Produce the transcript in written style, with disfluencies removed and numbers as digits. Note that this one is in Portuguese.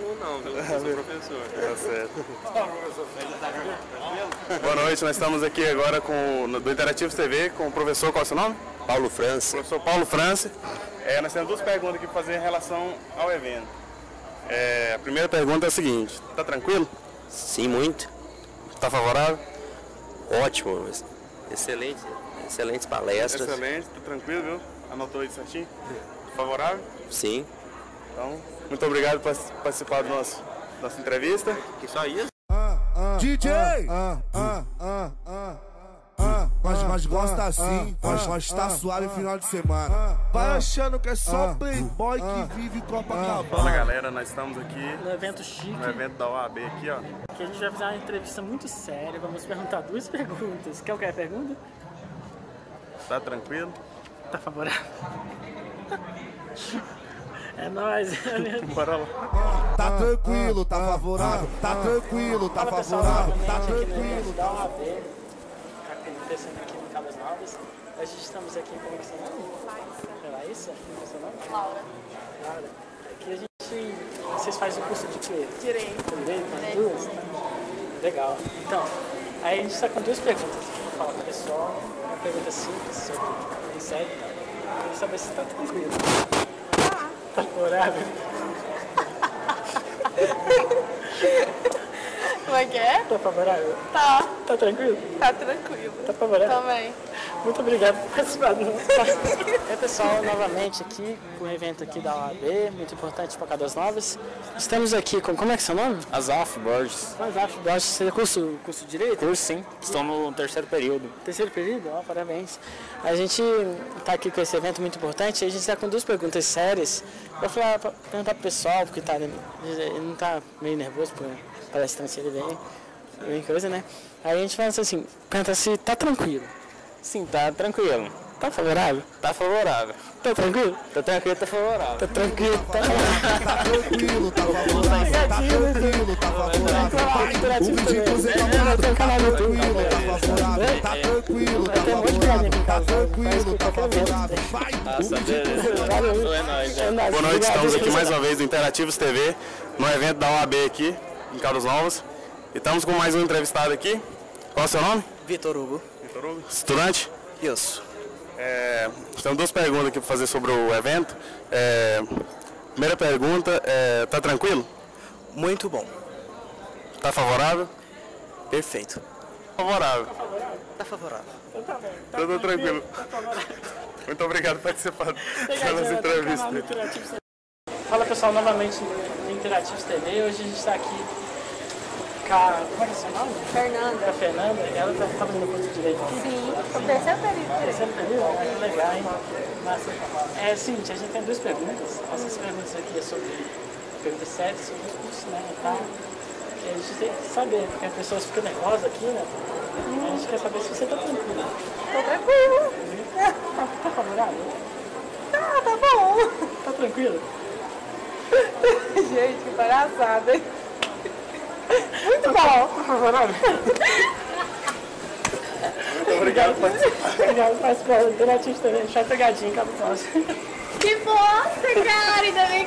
aluno não, viu? Eu sou professor. Tá certo. Boa noite, nós estamos aqui agora do Interativos TV com o professor, qual é o seu nome? Paulo França. Professor Paulo França. Nós temos duas perguntas aqui para fazer em relação ao evento. A primeira pergunta é a seguinte, tá tranquilo? Sim, muito. Tá favorável? Ótimo, excelente, excelentes palestras. Excelente, tá tranquilo, viu? Anotou aí certinho? Favorável? Sim. Então, muito obrigado por participar da nossa entrevista. Que só isso? DJ! Mas gosta assim, mas tá suave final de semana. Vai achando que é só playboy que vive Copacabana. Fala galera, nós estamos aqui no evento chique, no evento da OAB aqui, ó. Que a gente vai fazer uma entrevista muito séria, vamos perguntar duas perguntas. Quer a pergunta? Tá tranquilo? Tá favorável? É nóis, bora lá. Tá tranquilo, tá favorável. Tá tranquilo, tá favorável. Tá tranquilo, tá favorável. Tá acontecendo aqui no Caldas Novas. Hoje estamos aqui com o seu nome? Laísa. Qual é o seu nome? Laura. Laura. Aqui a gente... Vocês fazem o curso de quê? Direito. Direito? Duas? Legal. Então, aí a gente está com duas perguntas para falar com o pessoal. Uma pergunta simples sobre o sério. Queria saber se está tranquilo. Tá favorável? Como é que é? Tá favorável? Tá. Tá tranquilo? Tá tranquilo. Tá favorável? Também. Muito obrigado por participar do nosso pessoal, novamente aqui com o evento aqui da OAB, muito importante para Caldas Novas. Estamos aqui com, como é que é seu nome? Azaf Borges. Azaf Borges, você é curso de Direito? Curso, sim. Estou no terceiro período. Terceiro período? Ó, parabéns. A gente está aqui com esse evento muito importante e a gente está com duas perguntas sérias. Vou perguntar pro pessoal, porque ele não está meio nervoso, porque o palestrante ele vem coisa, né? Aí a gente fala assim, pergunta se tá tranquilo. Sim, tá tranquilo. Tá favorável? Tá favorável. Tá tranquilo? Tá tranquilo, tá favorável. Tá tranquilo, tá favorável. Tá tranquilo, tá favorável. Tá tranquilo, tá favorável. O vídeo você tá tranquilo, tá favorável. Tá tranquilo, tá favorável. Tá tranquilo, tá favorável. Boa noite, estamos aqui mais uma vez no Interativos TV, no evento da OAB aqui, em Caldas Novas. E estamos com mais um entrevistado aqui. Qual é o seu nome? Vitor Hugo. Vitor Hugo. Estudante? Isso. Temos duas perguntas aqui para fazer sobre o evento. Primeira pergunta, tá tranquilo? Muito bom. Tá favorável? Perfeito. Favorável. Tá favorável. Tudo tranquilo. Muito obrigado por participar da nossa entrevista. Fala pessoal, novamente no Interativos TV. Hoje a gente está aqui com a... Como é que é seu nome? Fernanda. A Fernanda, ela está fazendo curso de Direito aqui? Sim, o terceiro período. Terceiro período? Que legal, hein? Massa. É o seguinte, a gente tem duas perguntas. Essas perguntas aqui é sobre perguntas sérias, sobre os cursos, né? Tá? E a gente tem que saber, porque as pessoas ficam nervosas aqui, né? A gente quer saber se você está tranquilo. Tô tranquilo. Tá favorável? Tá bom. Tá tranquilo? Gente, que palhaçada, hein? Muito bom. Tá favorável? Obrigado por participar. Obrigado por participar do Interativos TV. Deixa uma pegadinha, acaba o próximo. Que bosta, cara. Ainda bem